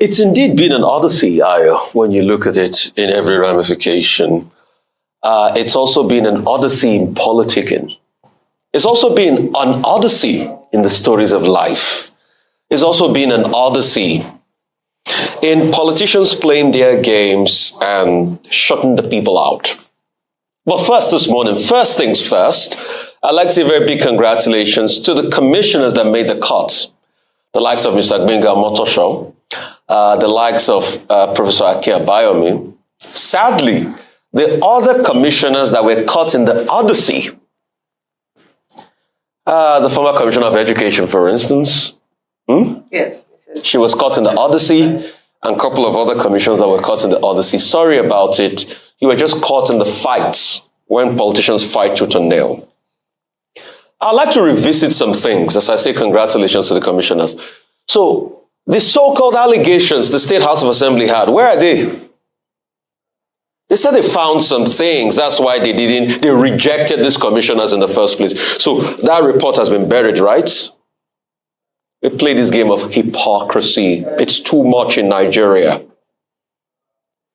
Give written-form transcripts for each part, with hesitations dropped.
It's indeed been an odyssey, Ayo, when you look at it in every ramification. It's also been an odyssey in politicking. It's also been an odyssey in the stories of life. It's also been an odyssey in politicians playing their games and shutting the people out. But first this morning, first things first, I'd like to say very big congratulations to the commissioners that made the cut. The likes of Mr. Gbenga Motosho, the likes of Professor Akia Bayomi. Sadly, the other commissioners that were cut in the odyssey, the former Commissioner of Education, for instance. Yes. She was caught in the odyssey, and a couple of other commissioners that were caught in the odyssey. Sorry about it. You were just caught in the fights when politicians fight tooth and nail. I'd like to revisit some things as I say congratulations to the commissioners. So, the so-called allegations the State House of Assembly had, where are they? They said they found some things. That's why they rejected these commissioners in the first place. So, that report has been buried, right? We play this game of hypocrisy. It's too much in Nigeria.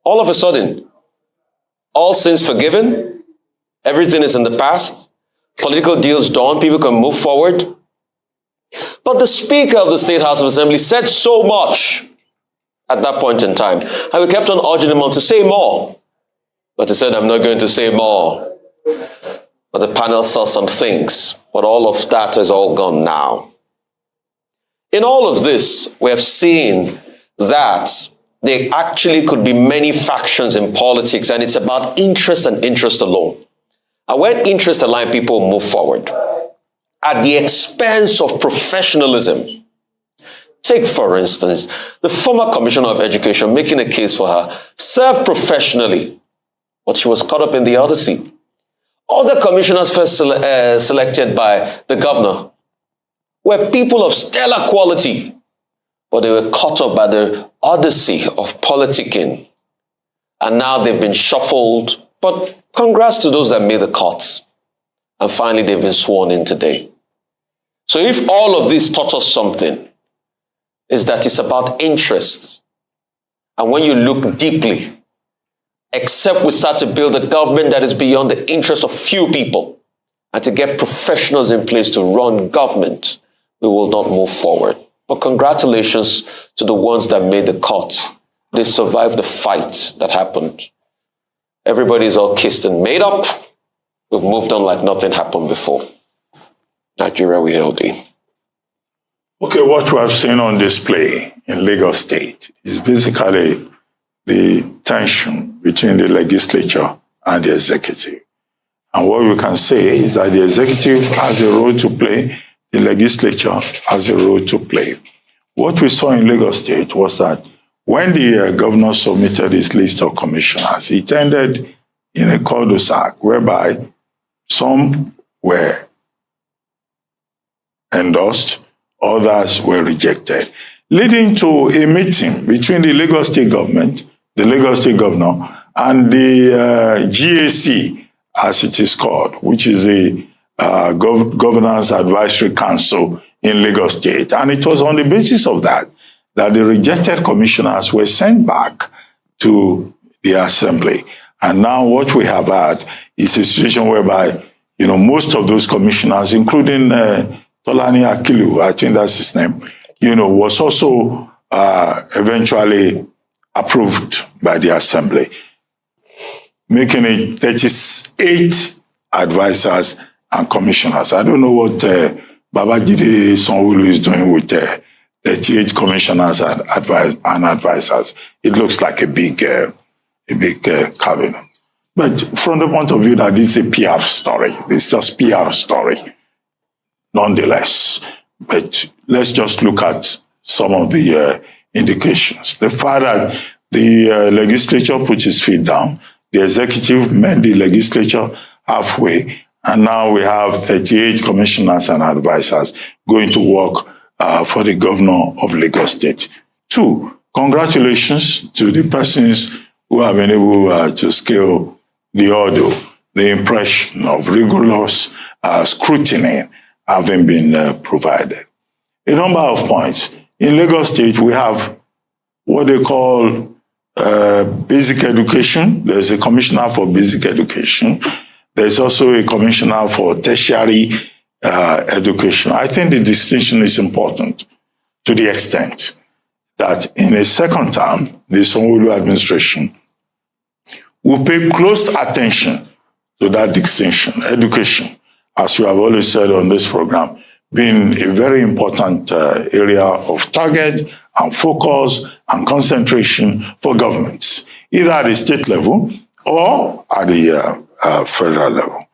All of a sudden, all sins forgiven, everything is in the past, political deals done, people can move forward. But the Speaker of the State House of Assembly said so much at that point in time, and we kept on urging him on to say more. But he said, I'm not going to say more. But the panel saw some things, but all of that is all gone now. In all of this, we have seen that there actually could be many factions in politics, and it's about interest and interest alone. And when interest align, people move forward at the expense of professionalism. Take, for instance, the former Commissioner of Education making a case for her, served professionally, but she was caught up in the odyssey. Other commissioners first selected by the governor were people of stellar quality, but they were caught up by the odyssey of politicking. And now they've been shuffled, but congrats to those that made the cuts. And finally, they've been sworn in today. So if all of this taught us something, is that it's about interests. And when you look deeply, except we start to build a government that is beyond the interests of few people, and to get professionals in place to run government, we will not move forward. But congratulations to the ones that made the cut. They survived the fight that happened. Everybody's all kissed and made up. We've moved on like nothing happened before. Nigeria, we hail thee. Okay, what we have seen on display in Lagos State is basically the tension between the legislature and the executive. And what we can say is that the executive has a role to play, the legislature has a role to play. What we saw in Lagos State was that when the governor submitted his list of commissioners, it ended in a cul-de-sac whereby some were endorsed, others were rejected, leading to a meeting between the Lagos State government, the Lagos State governor, and the GAC, as it is called, which is the Governance Advisory Council in Lagos State. And it was on the basis of that the rejected commissioners were sent back to the assembly. And now what we have had is a situation whereby, most of those commissioners, including Tolani Akilu, I think that's his name, was also eventually approved by the assembly, making it 38 advisors and commissioners. I don't know what Babajide Sanwo-Olu is doing with 38 commissioners and advisors. It looks like a big cabinet. But from the point of view that this is a PR story, it's just PR story, nonetheless. But let's just look at some of the indications. The fact that the legislature put its feet down, the executive met the legislature halfway, and now we have 38 commissioners and advisors going to work for the governor of Lagos State. 2, congratulations to the persons who have been able to scale the order, the impression of rigorous scrutiny having been provided. A number of points. In Lagos State, we have what they call basic education. There's a commissioner for basic education. There's also a commissioner for tertiary education. I think the distinction is important to the extent that in a second term, the Sanwo-Olu administration will pay close attention to that distinction. Education, as you have always said on this program, being a very important area of target and focus and concentration for governments, either at the state level or at the federal level.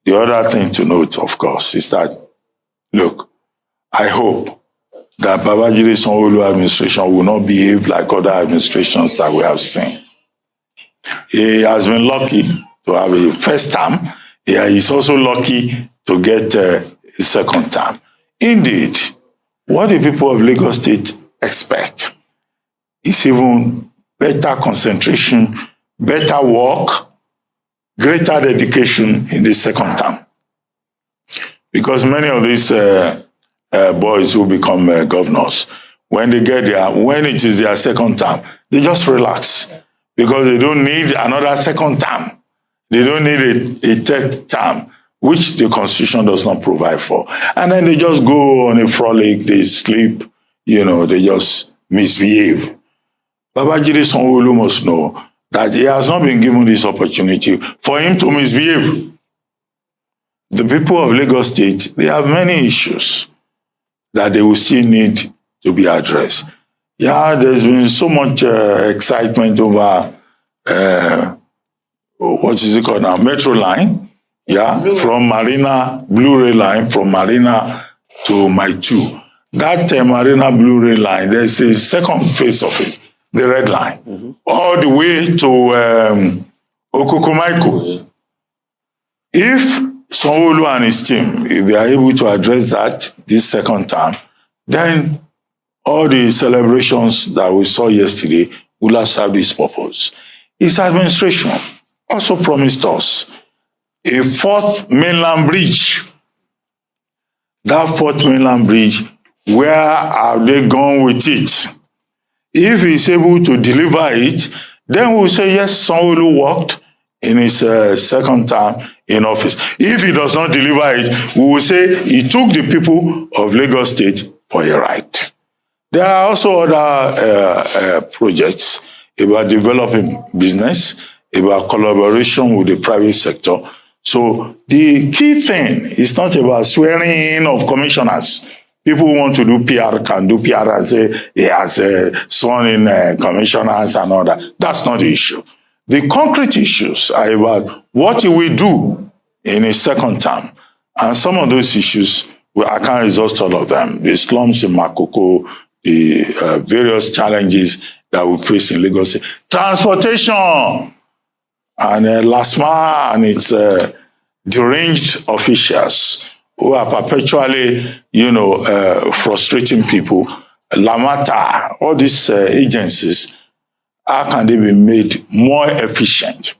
The other thing to note, of course, is that, look, I hope that Babajide Sanwo-Olu administration will not behave like other administrations that we have seen. He has been lucky to have a first term. Yeah, he's also lucky to get a second term. Indeed, what the people of Lagos State expect is even better concentration, better work, greater dedication in the second term. Because many of these boys who become governors, when they get there, when it is their second term, they just relax because they don't need another second term. They don't need a third term, which the Constitution does not provide for. And then they just go on a frolic, they sleep, they just misbehave. Babajide Sanwo-Olu must know that he has not been given this opportunity for him to misbehave. The people of Lagos State, they have many issues that they will still need to be addressed. Yeah, there's been so much excitement over, what is it called now, Metro Line, from Marina, Blue-ray line from Marina to Mile 2. That Marina Blue-ray line, there's a second phase of it, the red line, all the way to Okukumaiko. If Sanwo-Olu and his team, if they are able to address that this second term, then all the celebrations that we saw yesterday will have served this purpose. His administration also promised us a fourth mainland bridge. That fourth mainland bridge, where have they gone with it? If he's able to deliver it, then we'll say, yes, Sanwo-Olu worked in his second term in office. If he does not deliver it, we will say he took the people of Lagos State for a ride. There are also other projects about developing business, about collaboration with the private sector. So the key thing is not about swearing in of commissioners. People who want to do PR can do PR and say he has sworn in commissioners and all that. That's not the issue. The concrete issues are about what he will do in his second term. And some of those issues, well, I can't exhaust all of them. The slums in Makoko, the various challenges that we face in Lagos State. Transportation and LASMA and its deranged officials who are perpetually, frustrating people. Lamata, all these agencies, how can they be made more efficient?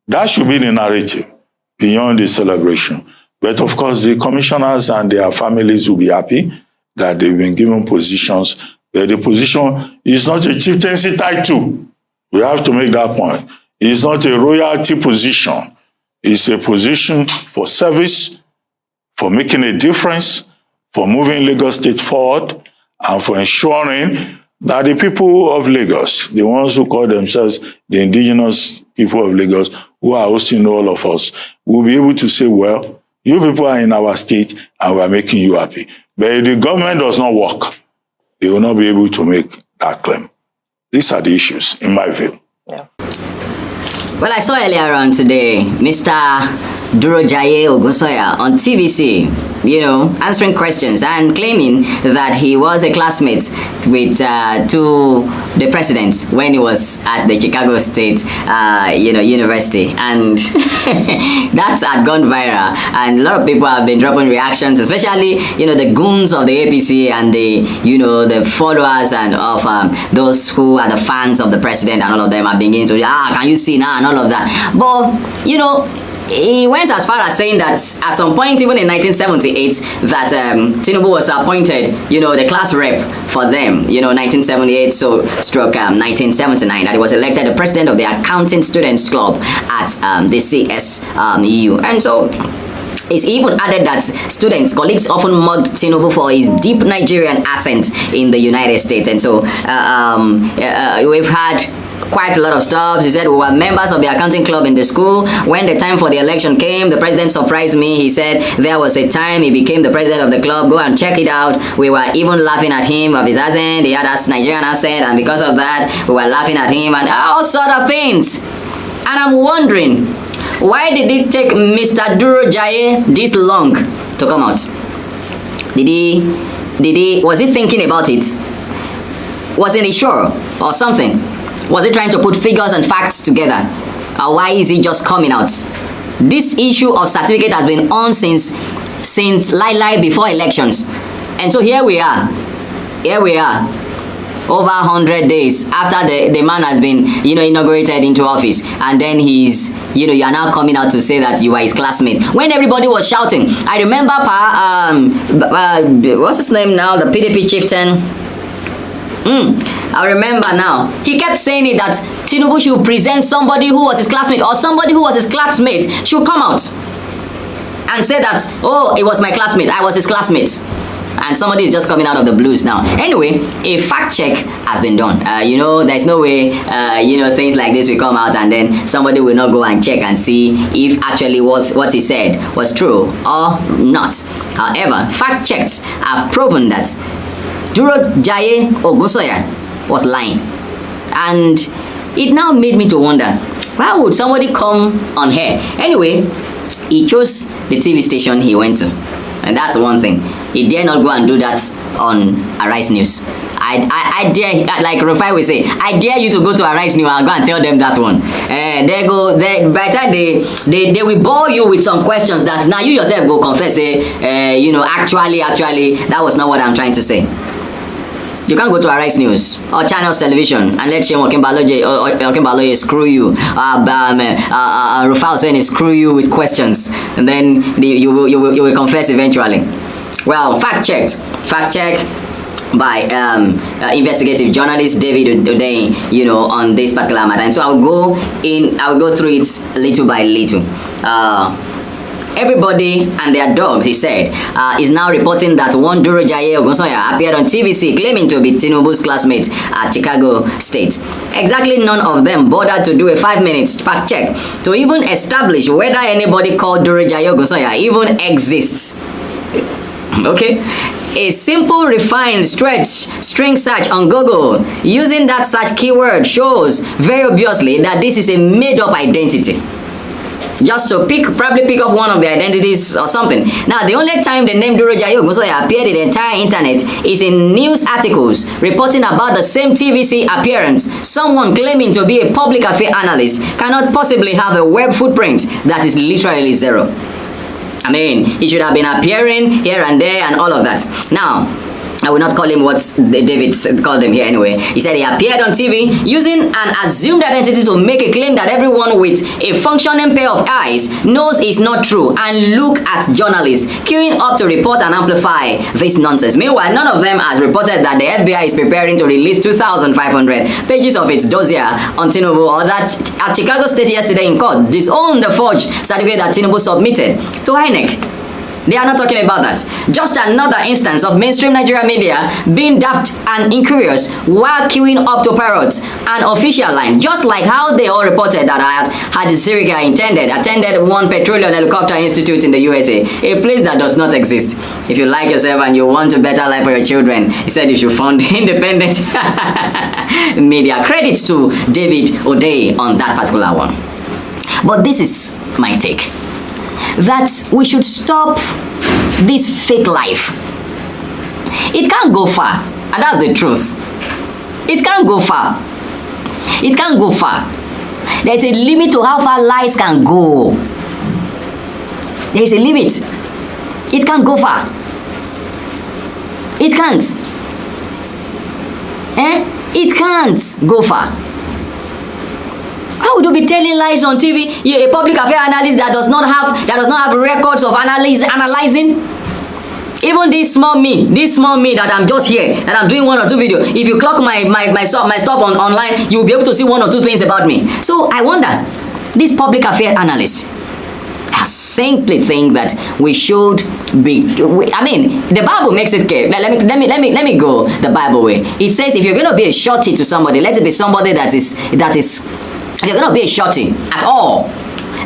That should be the narrative beyond the celebration. But of course, the commissioners and their families will be happy that they've been given positions. But the position is not a chieftaincy title. We have to make that point. It's not a royalty position. It's a position for service, for making a difference, for moving Lagos State forward, and for ensuring that the people of Lagos, the ones who call themselves the indigenous people of Lagos, who are hosting all of us, will be able to say, well, you people are in our state and we are making you happy. But if the government does not work, they will not be able to make that claim. These are the issues, in my view. Yeah. Well, I saw earlier on today, Mr. Durojaye Ogunsoya on TVC, answering questions and claiming that he was a classmate with to the president when he was at the Chicago State, University, and that had gone viral. And a lot of people have been dropping reactions, especially the goons of the APC and the followers and of those who are the fans of the president, and all of them are beginning to can you see now and all of that. But he went as far as saying that at some point, even in 1978, that Tinubu was appointed, the class rep for them, 1978 stroke 1979, that he was elected the president of the Accounting Students Club at the CSU. And so it's even added that colleagues often mocked Tinubu for his deep Nigerian accent in the United States. And so we've had quite a lot of stuff. He said we were members of the accounting club in the school. When the time for the election came, the president surprised me. He said there was a time he became the president of the club. Go and check it out. We were even laughing at him of his accent. He had a Nigerian accent, and because of that, we were laughing at him and all sort of things. And I'm wondering, why did it take Mr. Duro Jaye this long to come out? Was he thinking about it? Wasn't he sure or something? Was he trying to put figures and facts together? Or why is he just coming out? This issue of certificate has been on since before elections. And so here we are. Over 100 days after the man has been, inaugurated into office. And then he's, you are now coming out to say that you are his classmate. When everybody was shouting, I remember, what's his name now? The PDP chieftain. I remember now. He kept saying it that Tinubu should present somebody who was his classmate, or somebody who was his classmate should come out and say that, oh, it was my classmate, I was his classmate. And somebody is just coming out of the blues now. Anyway, a fact check has been done. There's no way, things like this will come out and then somebody will not go and check and see if actually what he said was true or not. However, fact checks have proven that Duro Jaye Ogunsoya was lying. And it now made me to wonder, why would somebody come on here? Anyway, he chose the TV station he went to. And that's one thing. He dare not go and do that on Arise News. I dare, like Rufai will say, I dare you to go to Arise News and go and tell them that one. By the time they will bore you with some questions that now you yourself go confess, actually, that was not what I'm trying to say. You can't go to Arise News or Channels Television and let Shemo Okinbaloye screw you. Rufai saying screw you with questions, and then you will confess eventually. Well, fact check by investigative journalist David Odein, on this particular matter. And so I'll go through it little by little. Everybody and their dogs, he said, is now reporting that one Duro Jaye Ogunsoya appeared on TVC claiming to be Tinubu's classmate at Chicago State. Exactly none of them bothered to do a 5-minute fact check to even establish whether anybody called Duro Jaye Ogunsoya even exists. Okay? A simple, refined, string search on Google using that search keyword shows very obviously that this is a made-up identity. Just to probably pick up one of the identities or something. Now, the only time the name Duro Jaye Ogunsoya appeared in the entire internet is in news articles reporting about the same TVC appearance. Someone claiming to be a public affairs analyst cannot possibly have a web footprint that is literally zero. I mean, he should have been appearing here and there and all of that. Now, I will not call him what David called him here anyway. He said he appeared on TV using an assumed identity to make a claim that everyone with a functioning pair of eyes knows is not true. And look at journalists queuing up to report and amplify this nonsense. Meanwhile, none of them has reported that the FBI is preparing to release 2,500 pages of its dossier on Tinubu, or that at Chicago State yesterday in court disowned the forged certificate that Tinubu submitted to INEC. They are not talking about that. Just another instance of mainstream Nigerian media being daft and incurious while queuing up to parrots an official line. Just like how they all reported that Hadi Sirika attended one petroleum helicopter institute in the USA, a place that does not exist. If you like yourself and you want a better life for your children, he said you should fund independent media. Credits to David Odein on that particular one. But this is my take. That we should stop this fake life. It can't go far, and that's the truth. It can't go far. It can't go far. There's a limit to how far lies can go. There's a limit. It can't go far. It can't. It can't go far. How would you be telling lies on TV? You're a public affair analyst that does not have records of analyzing. Even this small me that I'm just here, that I'm doing 1 or 2 videos. If you clock my stuff online, you'll be able to see 1 or 2 things about me. So I wonder, this public affair analyst, I simply think that we should be. I mean, the Bible makes it clear. Let me go the Bible way. It says if you're going to be a shorty to somebody, let it be somebody that is. If you're going to be a shorty at all,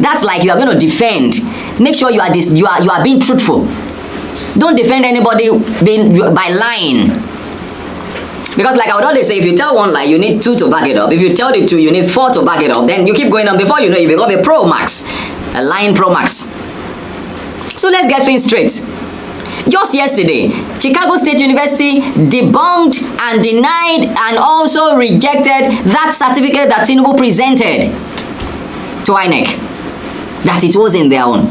that's like you are going to defend. Make sure you are being truthful. Don't defend anybody by lying. Because like I would always say, if you tell 1 lie, you need 2 to back it up. If you tell the 2, you need 4 to back it up. Then you keep going on. Before you know, you become a Pro Max. A lying Pro Max. So let's get things straight. Just yesterday, Chicago State University debunked and denied and also rejected that certificate that Tinubu presented to INEC, that it wasn't their own.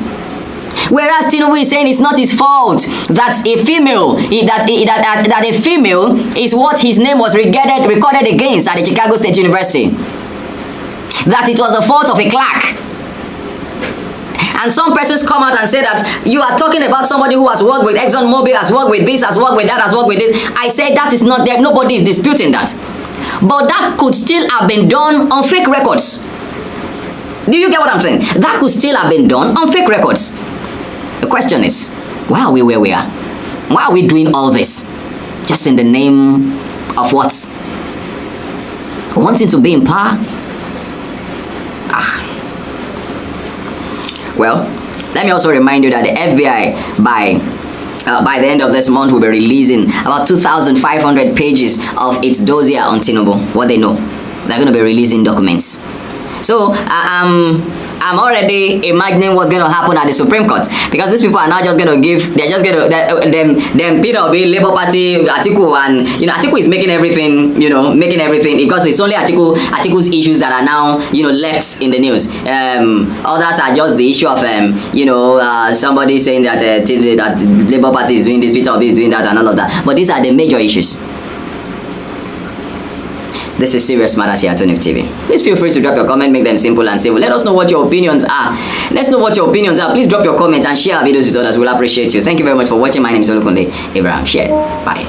Whereas Tinubu is saying it's not his fault that a female, that a female is what his name was recorded against at the Chicago State University. That it was the fault of a clerk. And some persons come out and say that you are talking about somebody who has worked with ExxonMobil, has worked with this, has worked with that, has worked with this. I say that is not there. Nobody is disputing that. But that could still have been done on fake records. Do you get what I'm saying? That could still have been done on fake records. The question is, why are we where we are? Why are we doing all this? Just in the name of what? Wanting to be in power? Well, let me also remind you that the FBI, by the end of this month, will be releasing about 2,500 pages of its dossier on Tinubu. What they know. They're going to be releasing documents. So, I'm already imagining what's going to happen at the Supreme Court, because these people are not just going to give, they're just going to, them Peter Obi, Labour Party, Atiku, and, Atiku is making everything, because it's only Atiku's issues that are now, left in the news. Others are just the issue of, somebody saying that, that Labour Party is doing this, Peter Obi is doing that, and all of that. But these are the major issues. This is Serious Matters here at Tonif TV. Please feel free to drop your comment, make them simple and simple. Let us know what your opinions are. Let's know what your opinions are. Please drop your comments and share our videos with others. We'll appreciate you. Thank you very much for watching. My name is Olukunle Abraham. Share. Bye.